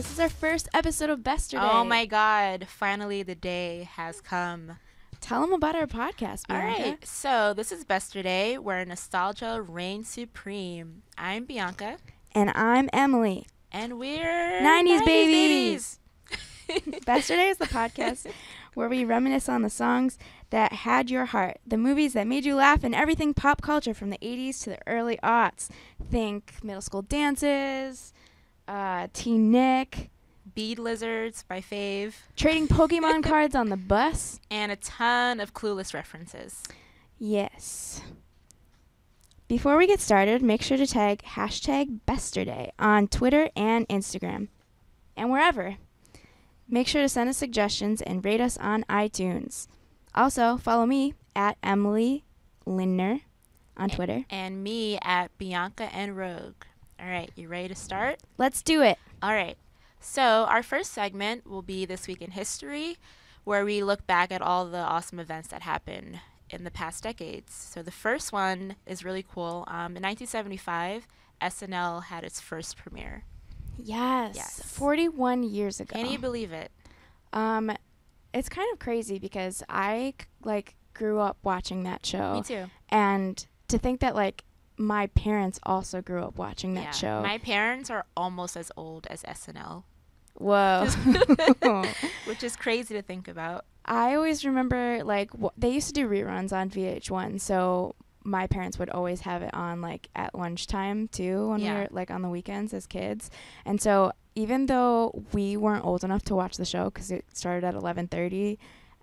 This is our first episode of Besterday. Oh my God. Finally, the day has come. Tell them about our podcast, Bianca. All right. So, this is Besterday, where nostalgia reigns supreme. I'm Bianca. And I'm Emilee. And we're 90s babies. Besterday is the podcast where we reminisce on the songs that had your heart, the movies that made you laugh, and everything pop culture from the 80s to the early aughts. Think middle school dances, Teen Nick, Bead Lizards, my fave. trading Pokemon cards on the bus. And a ton of clueless references. Yes. Before we get started, make sure to tag hashtag Besterday on Twitter and Instagram. And wherever. Make sure to send us suggestions and rate us on iTunes. Also, follow me at Emilee Lindner on Twitter. And me at Bianca and Rogue. All right, you ready to start? Let's do it. All right. So our first segment will be This Week in History, where we look back at all the awesome events that happened in the past decades. So the first one is really cool. In 1975, SNL had its first premiere. Yes. 41 years ago. Can you believe it? It's kind of crazy because I grew up watching that show. Me too. And to think that my parents also grew up watching that show. My parents are almost as old as SNL. Whoa. Which is crazy to think about. I always remember they used to do reruns on VH1, so my parents would always have it on at lunchtime too when we were on the weekends as kids. And so even though we weren't old enough to watch the show because it started at 11:30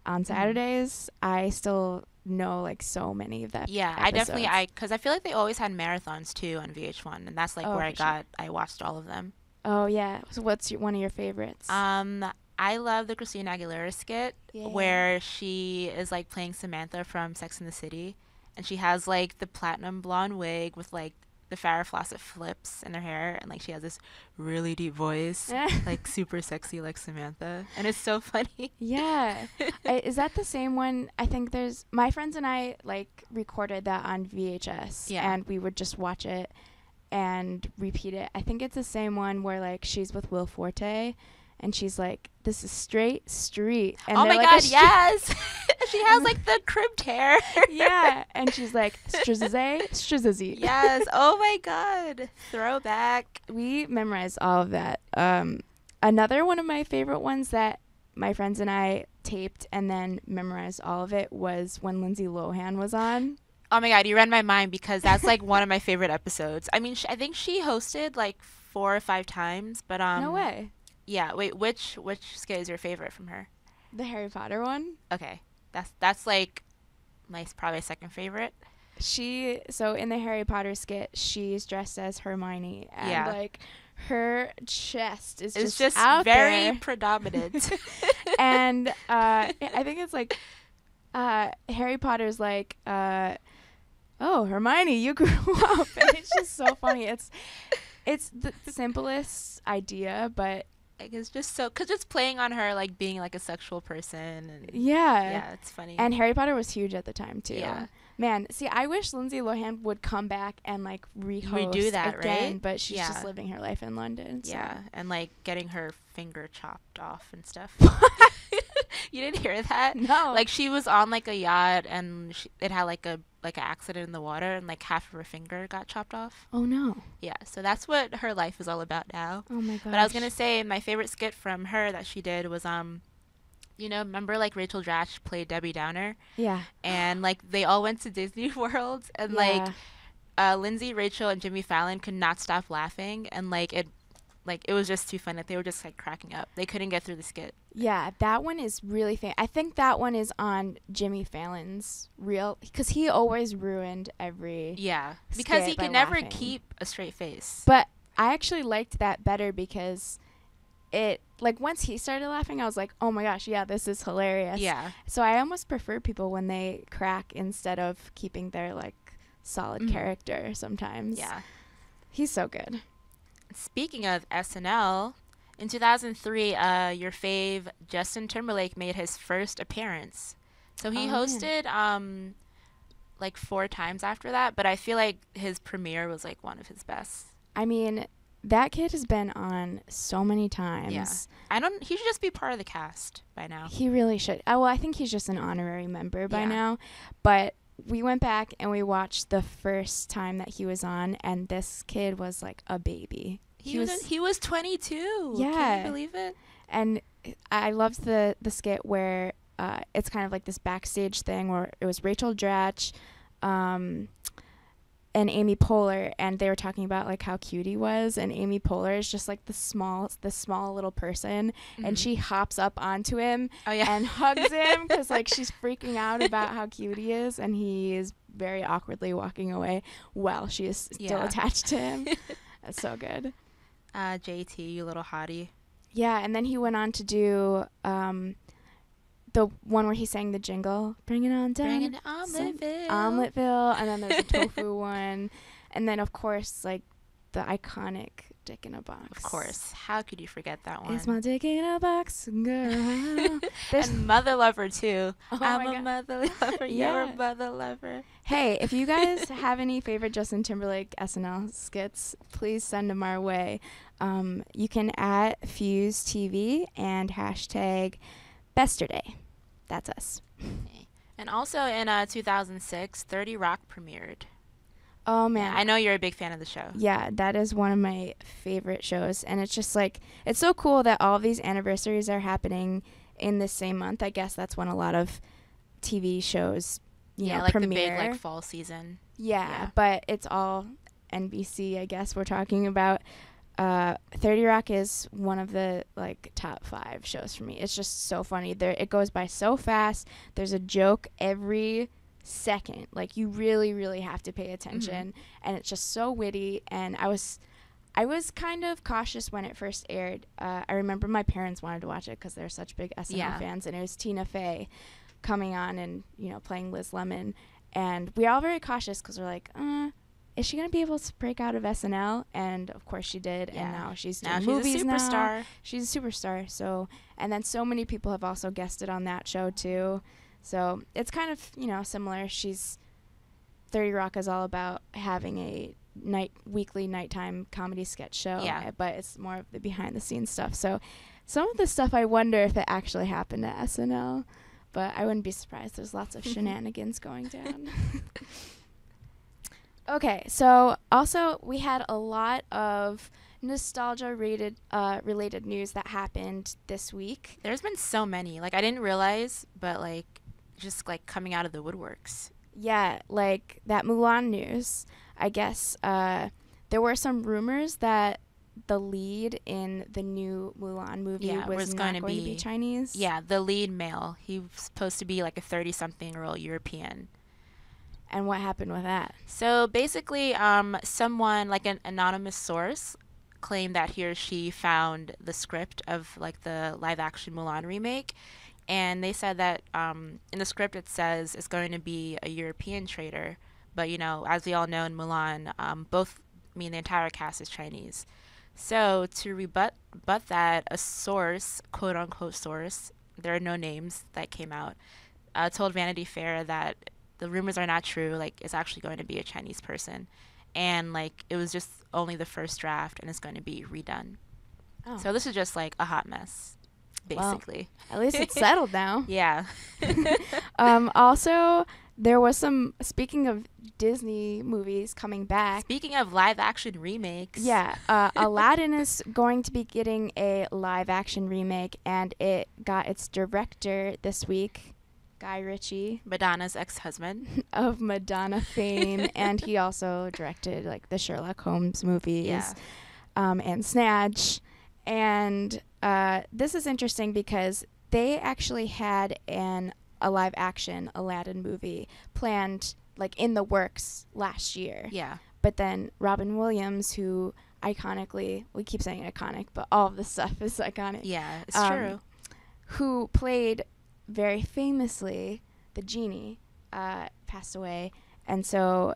on Saturdays, I still know so many of that. Yeah, episodes. because I feel like they always had marathons too on VH1, and that's where I watched all of them. Oh yeah. So what's one of your favorites? I love the Christina Aguilera skit where she is playing Samantha from Sex and the City, and she has the platinum blonde wig with the Farrah Fawcett flips in her hair, and she has this really deep voice, super sexy like Samantha, and it's so funny. Yeah. Is that the same one? I think my friends and I recorded that on VHS, and we would just watch it and repeat it. I think it's the same one where she's with Will Forte, and she's like, "This is straight street." And oh my God, yes! She has the cribbed hair. Yeah, and she's like, "Strizzy." Yes. Oh my God, throwback. We memorized all of that. Another one of my favorite ones that my friends and I taped and then memorized all of it was when Lindsay Lohan was on. Oh my God, you read my mind because that's one of my favorite episodes. I mean, I think she hosted 4 or 5 times, but No way. Yeah, wait, which skit is your favorite from her? The Harry Potter one. Okay, that's my probably second favorite. So in the Harry Potter skit, she's dressed as Hermione, and her chest is just out very there. predominant. And I think it's Harry Potter's oh, Hermione, you grew up, and it's just so funny. It's the simplest idea, but it's just so, because it's playing on her being a sexual person, and yeah, it's funny. And Harry Potter was huge at the time too. Yeah, man. See, I wish Lindsay Lohan would come back and redo that again, right? But she's just living her life in London. So. Yeah, and getting her finger chopped off and stuff. You didn't hear that? No. She was on a yacht, and it had an accident in the water, and half of her finger got chopped off. Oh no. Yeah, so that's what her life is all about now. Oh my god. But I was gonna say my favorite skit from her that she did was remember Rachel Dratch played Debbie Downer? Yeah. And they all went to Disney World, and Lindsay, Rachel, and Jimmy Fallon could not stop laughing, and it was just too funny. They were just cracking up. They couldn't get through the skit. Yeah, that one is really famous. I think that one is on Jimmy Fallon's reel because he always ruined every because he could never laughing. keep a straight face. But I actually liked that better because it once he started laughing, I was like, oh my gosh, yeah, this is hilarious. Yeah. So I almost prefer people when they crack instead of keeping their solid character sometimes. Yeah. He's so good. Speaking of SNL, in 2003, your fave Justin Timberlake made his first appearance. So he hosted 4 times after that, but I feel like his premiere was one of his best. I mean, that kid has been on so many times. Yeah. He should just be part of the cast by now. He really should. Well, I think he's just an honorary member by now. But we went back and we watched the first time that he was on, and this kid was like a baby. He was 22. Yeah. Can you believe it? And I loved the skit where it's kind of like this backstage thing where it was Rachel Dratch and Amy Poehler, and they were talking about like how cute he was, and Amy Poehler is just like the small little person, and she hops up onto him and hugs him because like she's freaking out about how cute he is, and he is very awkwardly walking away while she is still attached to him. That's so good. JT, you little hottie. Yeah, and then he went on to do the one where he sang the jingle, "Bring it on down, bring it to Omeleteville." Omeleteville, and then there's a tofu one, and then of course like the iconic Dick in a Box. Of course, how could you forget that one? It's my dick in a box, girl. And Mother Lover too. Oh I'm a mother lover. You're a mother lover. Hey, if you guys have any favorite Justin Timberlake SNL skits, please send them our way. You can at FuseTV and hashtag Besterday. That's us. Okay. And also in 2006, 30 Rock premiered. Oh, man. I know you're a big fan of the show. Yeah, that is one of my favorite shows. And it's just like, it's so cool that all of these anniversaries are happening in the same month. I guess that's when a lot of TV shows, you know, like premiere. The big like fall season. Yeah, but it's all NBC, I guess we're talking about. 30 Rock is one of the like top 5 shows for me. It's just so funny. It goes by so fast. There's a joke every second. Like you really, really have to pay attention, and it's just so witty. And I was kind of cautious when it first aired. I remember my parents wanted to watch it because they're such big SNL fans, and it was Tina Fey coming on and playing Liz Lemon, and we were all very cautious because we're like, is she going to be able to break out of SNL? And of course she did. Yeah. And now she's doing movies now. She's a superstar. She's a superstar. So, and then so many people have also guested on that show too. So it's kind of, similar. 30 Rock is all about having a weekly nighttime comedy sketch show. Yeah. But it's more of the behind the scenes stuff. So some of the stuff I wonder if it actually happened at SNL, but I wouldn't be surprised. There's lots of shenanigans going down. Okay, so also we had a lot of nostalgia-related news that happened this week. There's been so many. Like, I didn't realize, but, just, coming out of the woodworks. Yeah, like that Mulan news. I guess there were some rumors that the lead in the new Mulan movie was not going to be Chinese. Yeah, the lead male. He was supposed to be, a 30-something-year-old European. And what happened with that? So basically, someone, an anonymous source, claimed that he or she found the script of, the live-action Mulan remake. And they said that in the script it says it's going to be a European trader. But, as we all know in Mulan, the entire cast is Chinese. So to rebut that, a source, quote-unquote source, there are no names that came out, told Vanity Fair that the rumors are not true. It's actually going to be a Chinese person. And, it was just only the first draft, and it's going to be redone. Oh. So this is just, a hot mess, basically. Well, at least it's settled now. Yeah. Also, there was speaking of Disney movies coming back. Speaking of live-action remakes. Yeah. Aladdin is going to be getting a live-action remake, and it got its director this week, Guy Ritchie, Madonna's ex-husband of Madonna fame, and he also directed the Sherlock Holmes movies, and Snatch. And this is interesting because they actually had a live-action Aladdin movie planned in the works last year. Yeah. But then Robin Williams, who iconically, we keep saying iconic, but all of this stuff is iconic. Yeah, it's true. Who played very famously the genie, passed away, and so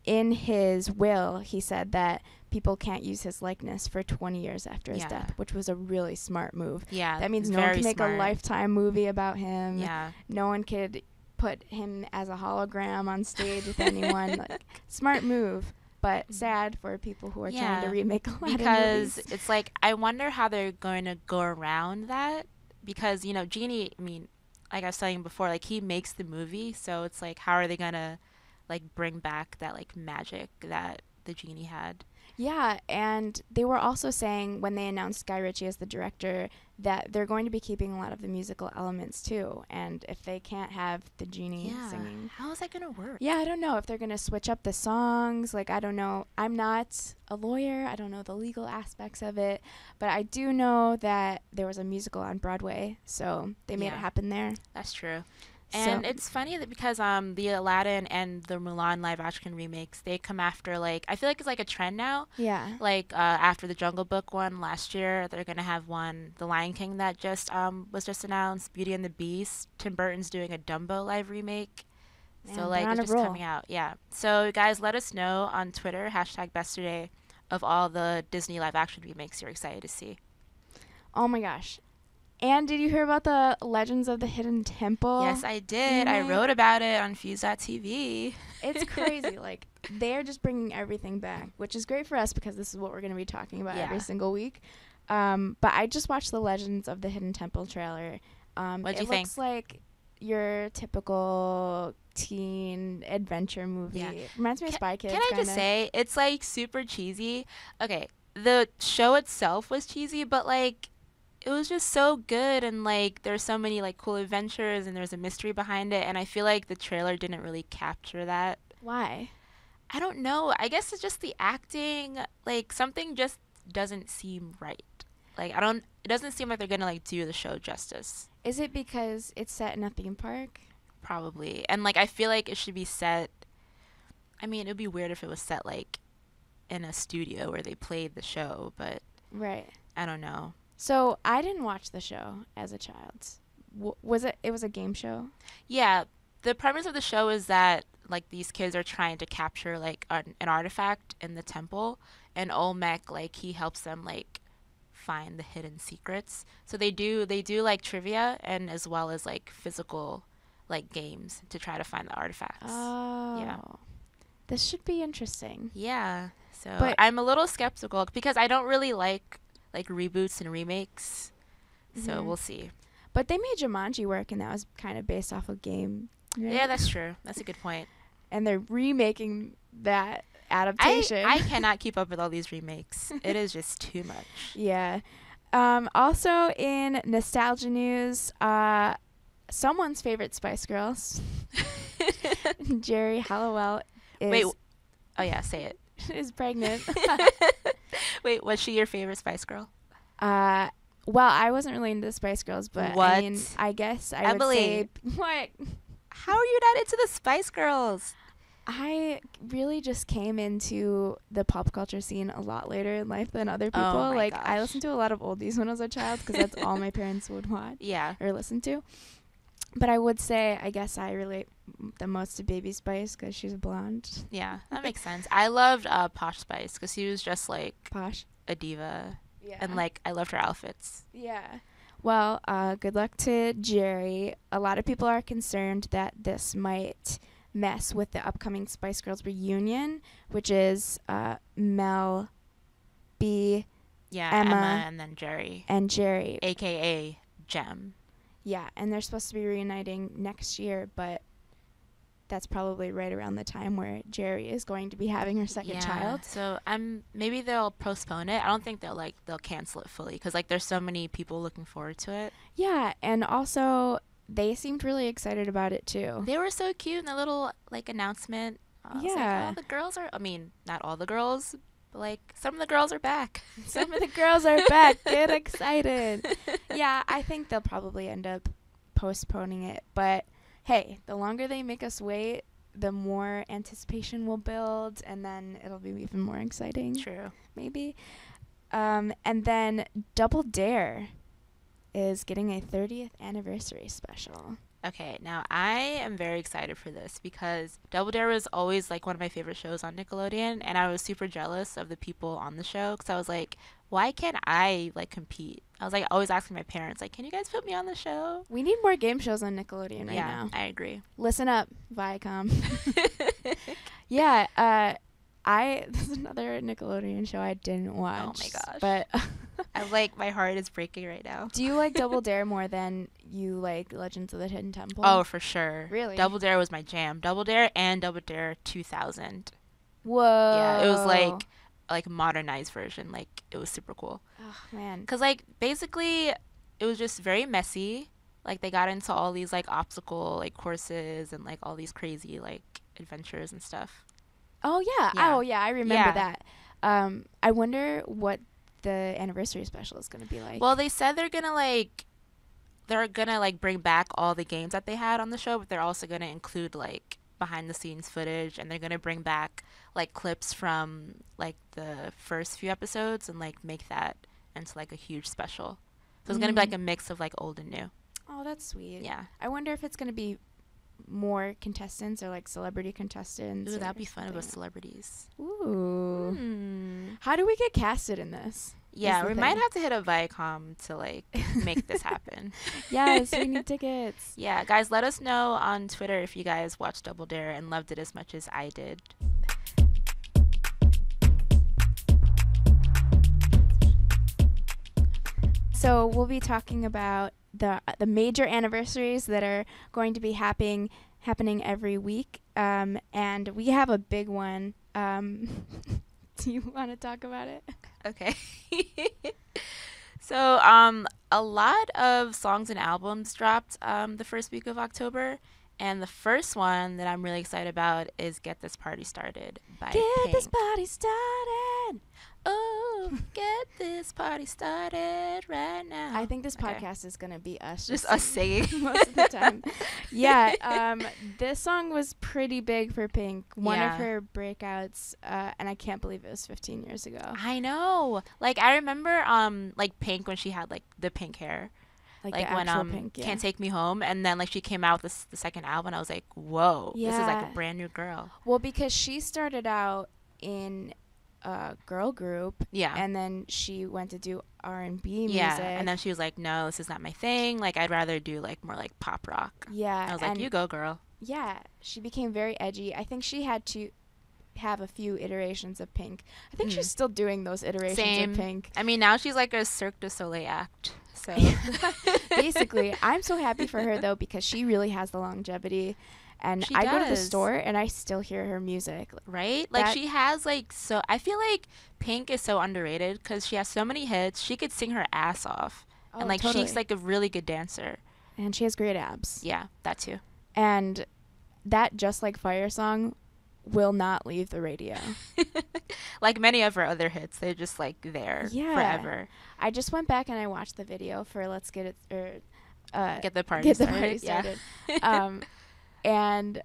in his will he said that people can't use his likeness for 20 years after his death, which was a really smart move. Yeah, that means no one can make a Lifetime movie about him. Yeah, no one could put him as a hologram on stage with anyone. Smart move. but sad for people who are trying to remake Aladdin because movies. it's like, I wonder how they're going to go around that, because, you know, Genie, I mean, like I was saying before, like, he makes the movie, so it's like, how are they going to, like, bring back that, like, magic that the Genie had? Yeah, and they were also saying when they announced Guy Ritchie as the director that they're going to be keeping a lot of the musical elements too. And if they can't have the Genie singing, how is that going to work? Yeah, I don't know if they're going to switch up the songs. Like, I don't know. I'm not a lawyer. I don't know the legal aspects of it. But I do know that there was a musical on Broadway, so they made it happen there. That's true. And it's funny that because the Aladdin and the Mulan live action remakes, they come after, like, I feel like it's like a trend now. Yeah. Like after the Jungle Book one last year, they're gonna have one, The Lion King, that just was just announced, Beauty and the Beast. Tim Burton's doing a Dumbo live remake. Man, so like it's just coming out. Yeah. So guys, let us know on Twitter, #Besterday, of all the Disney live action remakes you're excited to see. Oh my gosh. And did you hear about the Legends of the Hidden Temple? Yes, I did. I wrote about it on FuseTV. It's crazy. Like, they're just bringing everything back, which is great for us because this is what we're going to be talking about every single week. But I just watched the Legends of the Hidden Temple trailer. What'd you think? It looks like your typical teen adventure movie. Yeah. Reminds me of Spy Kids. Can I just say, it's like super cheesy. Okay, the show itself was cheesy, but like, it was just so good, and like there's so many like cool adventures, and there's a mystery behind it, and I feel like the trailer didn't really capture that. Why? I don't know. I guess it's just the acting. Like, something just doesn't seem right. Like, it doesn't seem like they're gonna like do the show justice. Is it because it's set in a theme park? Probably. And like, I feel like it should be set, I mean, it would be weird if it was set like in a studio where they played the show, but right. I don't know. So I didn't watch the show as a child. It was a game show? Yeah. The premise of the show is that like these kids are trying to capture like an artifact in the temple, and Olmec, like, he helps them like find the hidden secrets. So they do like trivia, and as well as like physical like games to try to find the artifacts. Oh. Yeah. This should be interesting. Yeah. So but I'm a little skeptical because I don't really like reboots and remakes. So we'll see. But they made Jumanji work, and that was kind of based off a game. Right? Yeah, that's true. That's a good point. And they're remaking that adaptation. I cannot keep up with all these remakes. It is just too much. Yeah. Also in nostalgia news, someone's favorite Spice Girls, Jerry Halliwell, is... Wait. Oh, yeah, say it. Is pregnant. Wait, was she your favorite Spice Girl? Well, I wasn't really into the Spice Girls, but what? I mean, I guess I would say... What? How are you not into the Spice Girls? I really just came into the pop culture scene a lot later in life than other people. Oh my gosh. I listened to a lot of oldies when I was a child because that's all my parents would watch. Yeah. Or listen to. But I would say, I guess I relate the most to Baby Spice because she's blonde. Yeah, that makes sense. I loved Posh Spice because she was just like Posh, a diva. Yeah. And like, I loved her outfits. Yeah. Well, good luck to Jerry. A lot of people are concerned that this might mess with the upcoming Spice Girls reunion, which is Mel, B, Emma, and then Jerry. And Jerry. AKA Jem. Yeah, and they're supposed to be reuniting next year, but that's probably right around the time where Jerry is going to be having her second child. So maybe they'll postpone it. I don't think they'll cancel it fully because like there's so many people looking forward to it. Yeah, and also they seemed really excited about it too. They were so cute in the little like announcement. Yeah, like, the girls are. I mean, not all the girls, but like some of the girls are back. Some of the girls are back. Get excited. Yeah, I think they'll probably end up postponing it, but hey, the longer they make us wait, the more anticipation will build, and then it'll be even more exciting. True. Maybe. And then Double Dare is getting a 30th anniversary special. Okay, now I am very excited for this because Double Dare was always like one of my favorite shows on Nickelodeon, and I was super jealous of the people on the show because I was like, why can't I like compete? I was like always asking my parents, like, can you guys put me on the show? We need more game shows on Nickelodeon now. Yeah, I agree. Listen up, Viacom. Yeah, This is another Nickelodeon show I didn't watch. Oh my gosh. But I'm like, my heart is breaking right now. do you like Double Dare more than you like Legends of the Hidden Temple? Oh, for sure. Really? Double Dare was my jam. Double Dare and Double Dare 2000. Whoa. Yeah, it was like modernized version. Like, it was super cool. Oh, man. Because, like, basically, it was just very messy. Like, they got into all these, like, obstacle, like, courses and, like, all these crazy, like, adventures and stuff. Oh, yeah. Yeah. Oh, yeah. I remember that. I wonder what the anniversary special is going to be like. Well, they said they're gonna bring back all the games that they had on the show, but they're also gonna include like behind the scenes footage, and they're gonna bring back like clips from like the first few episodes and like make that into like a huge special. So it's gonna be like a mix of like old and new. Oh, that's sweet. Yeah. I wonder if it's going to be more contestants or like celebrity contestants. Ooh, that'd be fun with celebrities. Ooh. How do we get casted in this? Yeah, we might have to hit a Viacom to like make this happen. Yes, we need tickets. Yeah, guys, let us know on Twitter if you guys watched Double Dare and loved it as much as I did. So we'll be talking about the major anniversaries that are going to be happening every week, and we have a big one. Do you want to talk about it? Okay. So a lot of songs and albums dropped the first week of October, and the first one that I'm really excited about is Get This Party Started by Pink. Get this party started. Oh, get this party started right now. I think this podcast is going to be us. Just us singing. Most of the time. Yeah, this song was pretty big for Pink. One of her breakouts, and I can't believe it was 15 years ago. I know. Like, I remember, like, Pink when she had, like, the pink hair. Like when Pink, Can't Take Me Home, and then, like, she came out with the second album, I was like, whoa, this is, like, a brand new girl. Well, because she started out in a girl group, and then she went to do R&B music, and then she was like, no, this is not my thing, like I'd rather do like more like pop rock. I was like, you go, girl. She became very edgy. I think she had to have a few iterations of Pink. I think she's still doing those iterations of Pink. I mean, now she's like a Cirque du Soleil act, so basically. I'm so happy for her though, because she really has the longevity. And I go to the store and I still hear her music. Right? Like, she has, like, so... I feel like Pink is so underrated because she has so many hits. She could sing her ass off. Oh, and, like, totally. she's, like, a really good dancer. And she has great abs. Yeah, that too. And that Just Like Fire song will not leave the radio. Like many of her other hits. They're just, like, there forever. I just went back and I watched the video for Let's Get It... Get the Party Started. Yeah. And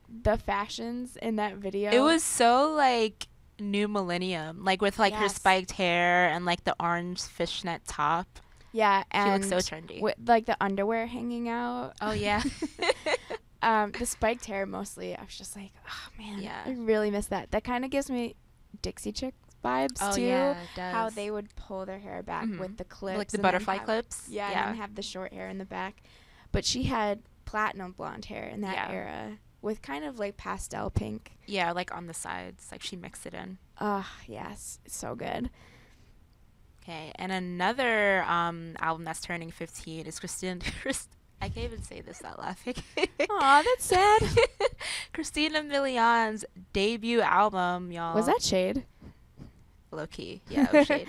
the fashions in that video. It was so, like, new millennium. Like, with, like, her spiked hair and, like, the orange fishnet top. Yeah, and... She looks so trendy. With, like, the underwear hanging out. Oh, yeah. The spiked hair, mostly. I was just like, oh, man. Yeah. I really miss that. That kind of gives me Dixie Chicks vibes, too. Yeah, it does. How they would pull their hair back with the clips. Like the butterfly clips. Yeah, and then have the short hair in the back. But she had platinum blonde hair in that era with kind of like pastel pink. Yeah, like on the sides. Like she mixed it in. Yes. It's so good. Okay, and another album that's turning 15 is I can't even say this without laughing. Aw, that's sad. Christina Milian's debut album, y'all. Was that shade? Low key. Yeah, it was shade.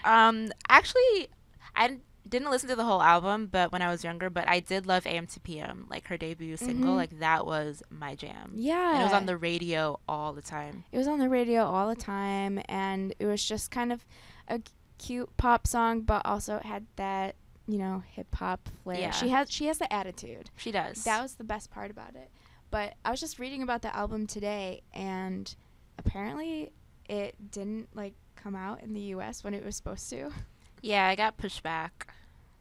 Actually, I didn't listen to the whole album, but when I was younger, but I did love AM to PM, like her debut single, like that was my jam. Yeah. And it was on the radio all the time. It was on the radio all the time, and it was just kind of a cute pop song, but also it had that, you know, hip hop flair. Yeah. She has the attitude. She does. That was the best part about it. But I was just reading about the album today, and apparently it didn't like come out in the US when it was supposed to. Yeah, I got pushed back.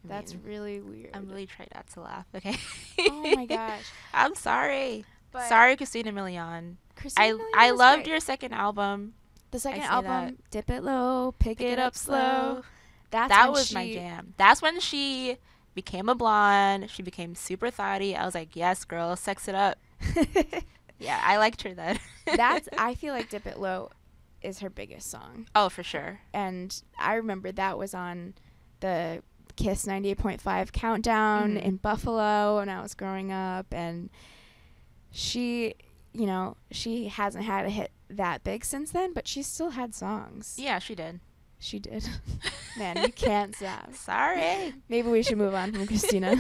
That's really weird. I'm really trying not to laugh. Okay. Oh my gosh. I'm sorry. But sorry, Christina Milian. I loved your second album. The second album, Dip It Low, Pick It Up Slow. That was my jam. That's when she became a blonde. She became super thotty. I was like, yes, girl, sex it up. Yeah, I liked her then. I feel like Dip It Low is her biggest song. Oh, for sure. And I remember that was on the Kiss 98.5 countdown in Buffalo when I was growing up. And she, you know, she hasn't had a hit that big since then, but she still had songs. Yeah, she did. She did. Man, you can't stop. Sorry. Maybe we should move on from Christina.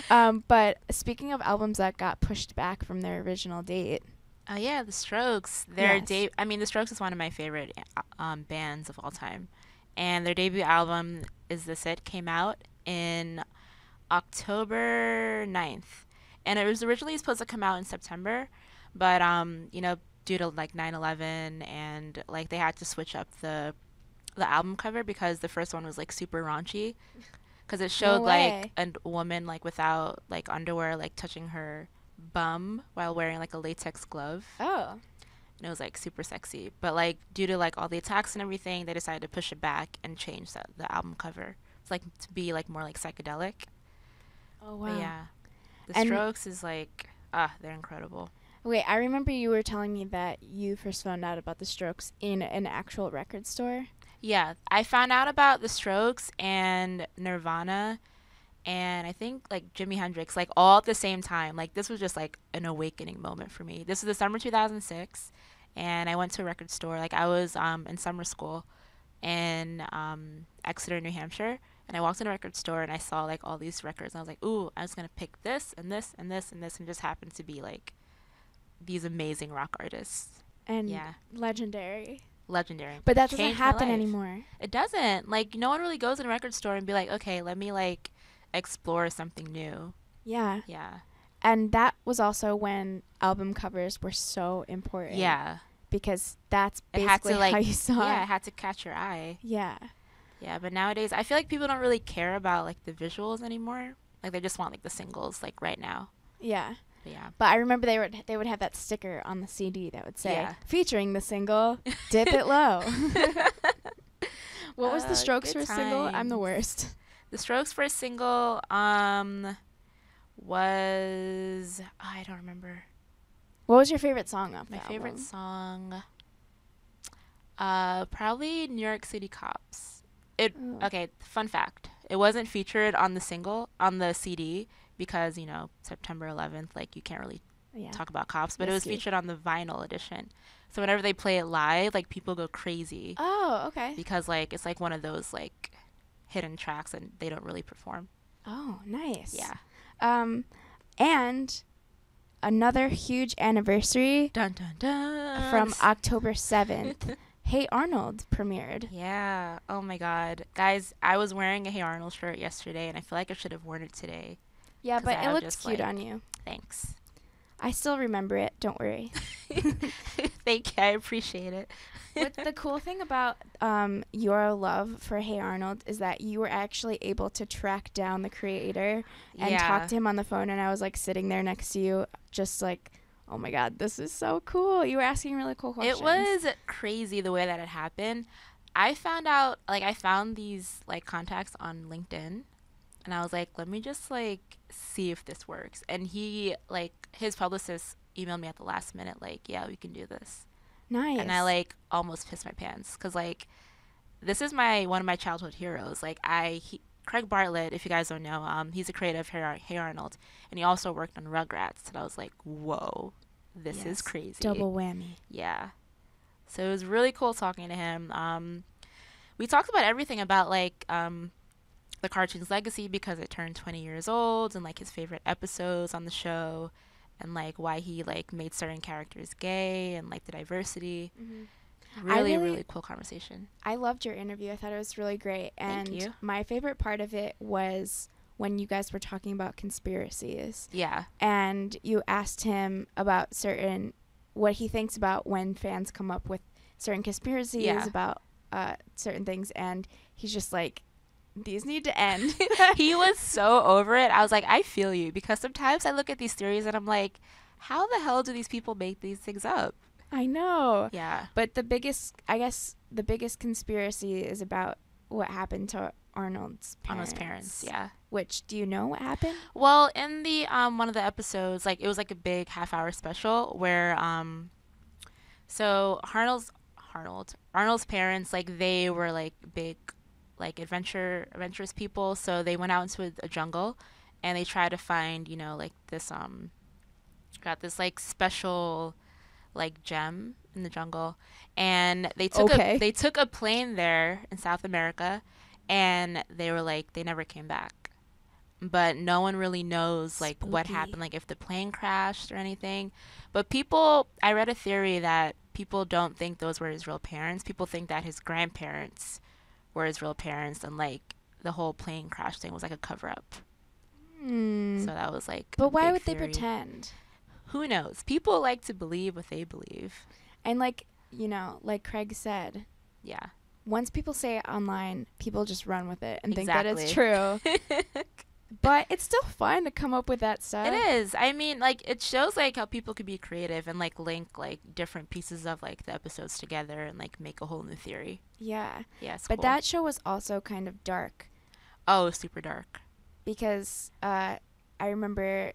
But speaking of albums that got pushed back from their original date. Oh, yeah, The Strokes. I mean, The Strokes is one of my favorite bands of all time. And their debut album, Is This It?, came out in October 9th. And it was originally supposed to come out in September. But, you know, due to, like, 9/11 and, like, they had to switch up the album cover because the first one was, like, super raunchy. Because it showed, like, a woman, like, without, like, underwear, like, touching her bum while wearing, like, a latex glove. Oh. And it was, like, super sexy. But, like, due to, like, all the attacks and everything, they decided to push it back and change the album cover. It's, like, to be, like, more, like, psychedelic. Oh, wow. But, yeah. The Strokes is, like, they're incredible. Wait, I remember you were telling me that you first found out about the Strokes in an actual record store. Yeah, I found out about the Strokes and Nirvana and I think like Jimi Hendrix, like all at the same time. Like this was just like an awakening moment for me. This was December 2006 and I went to a record store. Like I was in summer school in Exeter, New Hampshire, and I walked in a record store and I saw like all these records and I was like, ooh, I was going to pick this and this and this and this, and just happened to be like these amazing rock artists. And legendary. But that doesn't happen anymore. It doesn't. Like, no one really goes in a record store and be like, okay, let me, like, explore something new. Yeah. Yeah. And that was also when album covers were so important. Yeah. Because that's basically how you saw it. Yeah, it had to catch your eye. Yeah. Yeah, but nowadays, I feel like people don't really care about, like, the visuals anymore. Like, they just want, like, the singles, like, right now. Yeah. Yeah. But I remember they would have that sticker on the CD that would say, featuring the single, Dip It Low. What was the Strokes' first single? I'm the worst. The Strokes' first single was, I don't remember. What was your favorite song off the album? My favorite song, probably New York City Cops. Okay, fun fact. It wasn't featured on the single, on the CD, because, you know, September 11th, like, you can't really talk about cops, but it was featured on the vinyl edition. So whenever they play it live, like, people go crazy. Oh, okay. Because, like, it's, like, one of those, like, hidden tracks, and they don't really perform. Oh, nice. Yeah. And another huge anniversary dun, dun, dun. From October 7th. Hey Arnold premiered. Yeah. Oh, my God. Guys, I was wearing a Hey Arnold shirt yesterday, and I feel like I should have worn it today. Yeah, but it looks cute on you. Thanks. I still remember it. Don't worry. Thank you. I appreciate it. But the cool thing about your love for Hey Arnold is that you were actually able to track down the creator and talk to him on the phone. And I was like sitting there next to you, just like, oh my God, this is so cool. You were asking really cool questions. It was crazy the way that it happened. I found these like contacts on LinkedIn. And I was like, let me just, like, see if this works. And he, like, his publicist emailed me at the last minute, like, yeah, we can do this. Nice. And I, like, almost pissed my pants. Because, like, this is one of my childhood heroes. Like, Craig Bartlett, if you guys don't know, he's a creative Hey Arnold. And he also worked on Rugrats. And I was like, whoa, this is crazy. Double whammy. Yeah. So it was really cool talking to him. We talked about everything about, like, the cartoon's legacy because it turned 20 years old, and like his favorite episodes on the show, and like why he like made certain characters gay, and like the diversity. Really cool conversation. I loved your interview. I thought it was really great. And Thank you. My favorite part of it was when you guys were talking about conspiracies. Yeah. And you asked him about what he thinks about when fans come up with certain conspiracies about certain things, and he's just like, these need to end. He was so over it. I was like, I feel you, because sometimes I look at these theories and I'm like, how the hell do these people make these things up? I know. Yeah. But the biggest conspiracy is about what happened to Arnold's parents. Yeah. Which, do you know what happened? Well, in the one of the episodes, like it was like a big half-hour special where so Arnold. Arnold's parents, like, they were like big, like, adventurous people. So they went out into a jungle, and they tried to find, you know, like this got this like special like gem in the jungle, and they took a plane there in South America, and they were like they never came back. But no one really knows like what happened, like if the plane crashed or anything. But I read a theory that people don't think those were his real parents. People think that his grandparents were his real parents, and like the whole plane crash thing was like a cover up. So that was like. But why would theory. They pretend? Who knows? People like to believe what they believe. And like, you know, like Craig said. Yeah. Once people say it online, people just run with it and think that it's true. But it's still fun to come up with that stuff. It is. I mean, like, it shows like how people could be creative and like link like different pieces of like the episodes together and like make a whole new theory. Yeah. Yeah, it's but cool. That show was also kind of dark. Oh, super dark. Because I remember,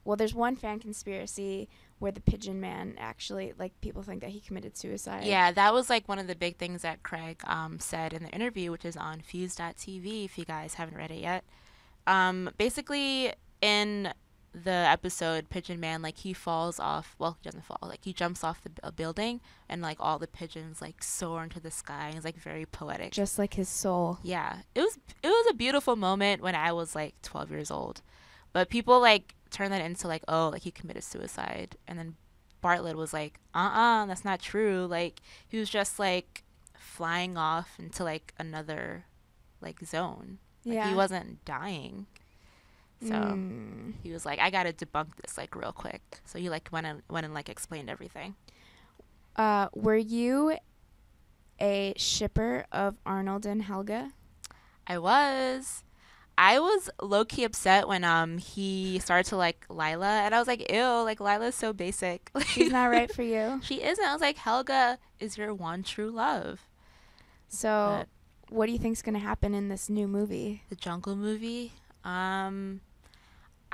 well, there's one fan conspiracy where the Pigeon Man actually, like, people think that he committed suicide. Yeah, that was like one of the big things that Craig said in the interview, which is on FuseTV if you guys haven't read it yet. Basically, in the episode, Pigeon Man, like, he falls off. Well, he doesn't fall. Like, he jumps off a building, and like all the pigeons like soar into the sky. And it's like very poetic, just like his soul. Yeah, it was a beautiful moment when I was like 12 years old, but people like turn that into like, oh, like he committed suicide. And then Bartlett was like, that's not true. Like, he was just like flying off into like another like zone. Like, yeah, he wasn't dying. So he was like, I gotta debunk this like real quick. So he like went and like explained everything. Were you a shipper of Arnold and Helga? I was low-key upset when he started to like Lila, and I was like, ew, like Lila's so basic. She's not right for you. She isn't. I was like, Helga is your one true love. So what do you think's gonna happen in this new movie? The Jungle movie?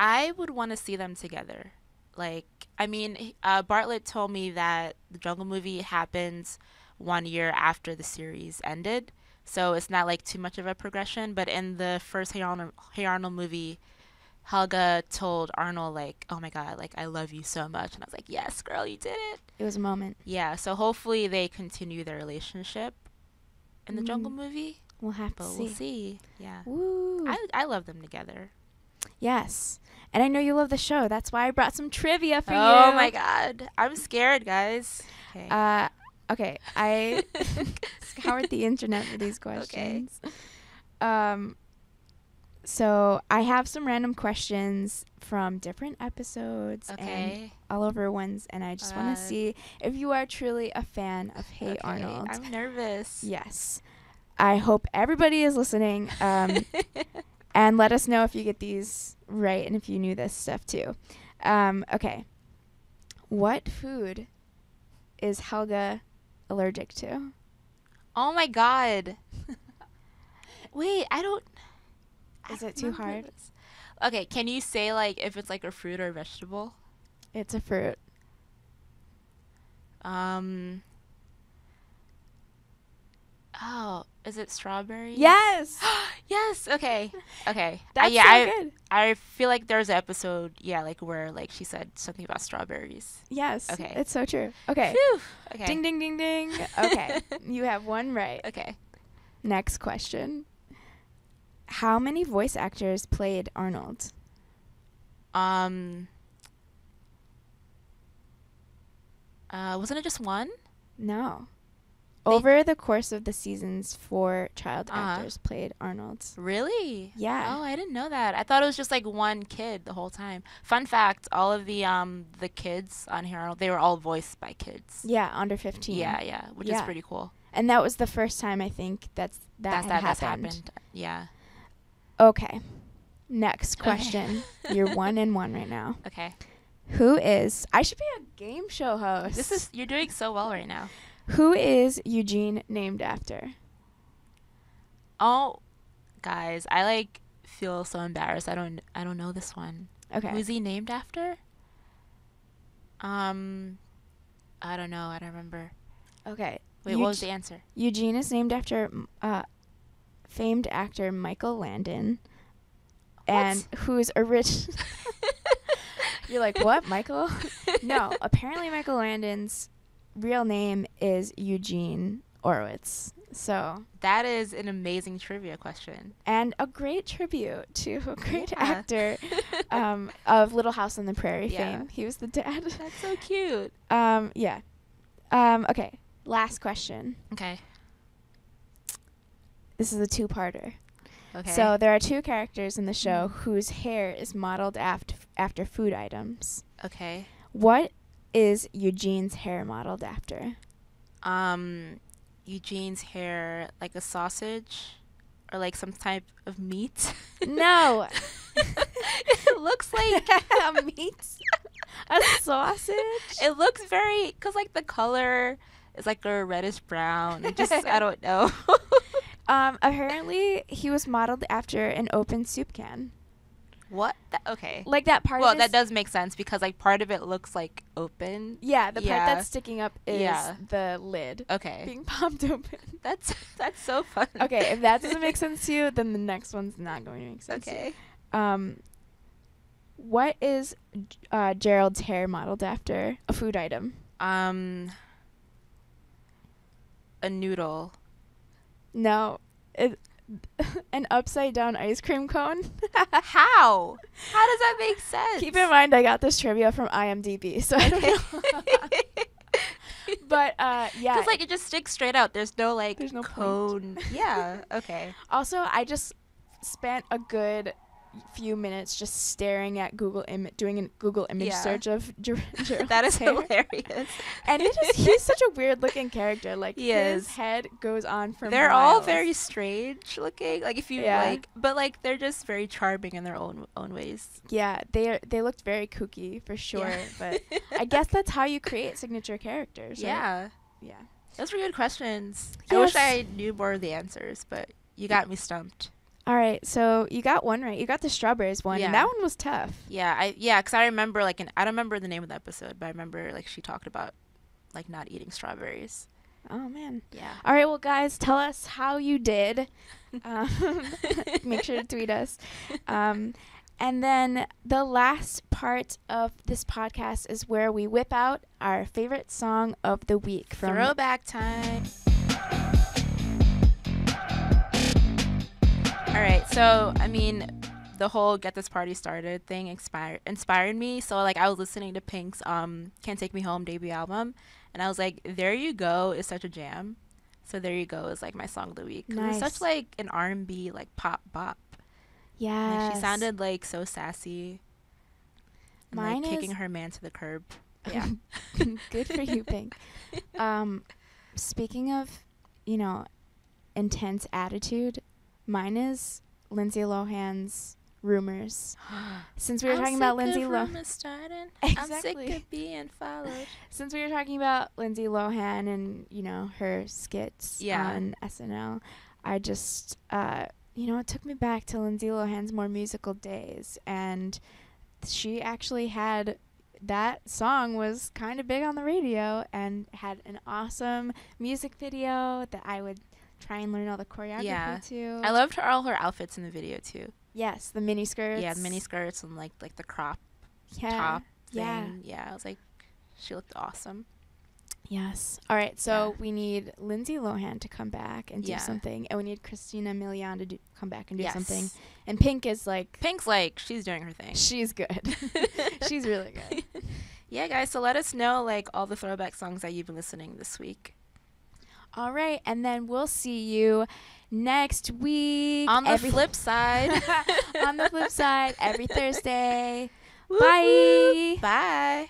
I would want to see them together. Like, I mean, Bartlett told me that the Jungle movie happens 1 year after the series ended. So it's not like too much of a progression. But in the first Hey Arnold movie, Helga told Arnold, like, oh my God, like, I love you so much. And I was like, yes, girl, you did it. It was a moment. Yeah, so hopefully they continue their relationship in the Jungle movie. We'll have to see. We'll see. Yeah. Woo. I love them together. Yes. And I know you love the show. That's why I brought some trivia for you. Oh my God. I'm scared, guys. Okay. Okay. I scoured the internet for these questions. Okay. So I have some random questions from different episodes and all over ones, and I just want to see if you are truly a fan of Hey Arnold. I'm nervous. Yes. I hope everybody is listening. And let us know if you get these right and if you knew this stuff too. Okay. What food is Helga allergic to? Oh my God. Wait, Is it too hard? This. Okay, can you say like if it's like a fruit or a vegetable? It's a fruit. Oh, is it strawberry? Yes. Yes. Okay. Okay. That's so good. I feel like there's an episode, like where like she said something about strawberries. Yes. Okay. It's so true. Okay. Phew. Okay. Ding ding ding ding. Okay. You have one right. Okay. Next question. How many voice actors played Arnold? Wasn't it just one? No. Over the course of the seasons, 4 child actors played Arnold. Really? Yeah. Oh, I didn't know that. I thought it was just like one kid the whole time. Fun fact, all of the kids on here, Arnold, they were all voiced by kids. Yeah, under 15. Yeah, which is pretty cool. And that was the first time I think that's happened. Yeah. Okay. Next question. You're 1-1 right now. Okay. Who is... I should be a game show host. You're doing so well right now. Who is Eugene named after? Oh, guys, I like feel so embarrassed. I don't know this one. Okay. Who's he named after? I don't know. I don't remember. Okay. Wait, what was the answer? Eugene is named after famed actor Michael Landon, and who's original. You're like, what, Michael? No, apparently Michael Landon's real name is Eugene Orwitz. So that is an amazing trivia question. And a great tribute to a great actor of Little House on the Prairie fame. He was the dad. That's so cute. Yeah. Okay, last question. Okay. This is a two-parter. Okay. So there are two characters in the show whose hair is modeled after food items. Okay. What is Eugene's hair modeled after? Eugene's hair, like a sausage or like some type of meat. No. It looks like a meat. A sausage? It looks very, because like the color is like a reddish brown. It just, I don't know. Apparently he was modeled after an open soup can. What? Okay. Like that part. Well, that does make sense because like part of it looks like open. Yeah, the part that's sticking up is the lid. Okay. Being popped open. That's so fun. Okay, if that doesn't make sense to you, then the next one's not going to make sense. Okay. What is Gerald's hair modeled after? A food item. A noodle. No. An upside down ice cream cone. How does that make sense? Keep in mind I got this trivia from IMDb, so I don't know. But yeah, because like it just sticks straight out. There's no cone. Yeah. Okay. Also, I just spent a good few minutes just staring at doing a Google image search of Gerald's That is hair. hilarious. And he's such a weird looking character. Like his head goes on for They're miles. all very strange looking. Like if you but like they're just very charming in their own ways. Yeah, they looked very kooky for sure. Yeah. But I guess that's how you create signature characters. Right? Yeah. Yeah. Those were good questions. Yes. I wish I knew more of the answers, but you got me stumped. All right, so you got one right. You got the strawberries one, and that one was tough. Yeah, because I remember I don't remember the name of the episode, but I remember like she talked about like not eating strawberries. Oh man. Yeah. All right, well guys, tell us how you did. Make sure to tweet us. And then the last part of this podcast is where we whip out our favorite song of the week from Throwback Time. All right, so I mean, the whole "Get This Party Started" thing inspired me. So like, I was listening to Pink's "Can't Take Me Home" debut album, and I was like, "There You Go" is such a jam. So "There You Go" is like my song of the week. Nice. It's such like an R&B like pop bop. Yeah. Like, she sounded like so sassy. And, Mine like, kicking her man to the curb. Yeah. Good for you, Pink. Speaking of, intense attitude. Mine is Lindsay Lohan's Rumors. Since we were talking about Lindsay Lohan. Exactly. I'm sick of being followed. Since we were talking about Lindsay Lohan and, her skits on SNL, I just, it took me back to Lindsay Lohan's more musical days. And she actually had, that song was kind of big on the radio and had an awesome music video that I would try and learn all the choreography too. I loved all her outfits in the video too. Yes, the mini skirts. Yeah, the mini skirts and like the crop top thing. Yeah, I was like, she looked awesome. Yes. All right, so we need Lindsay Lohan to come back and do something, and we need Christina Milian to come back and do something. And Pink's like, she's doing her thing. She's good. She's really good. Yeah, guys. So let us know like all the throwback songs that you've been listening this week. All right, and then we'll see you next week. On the flip side. On the flip side, every Thursday. Bye. Bye.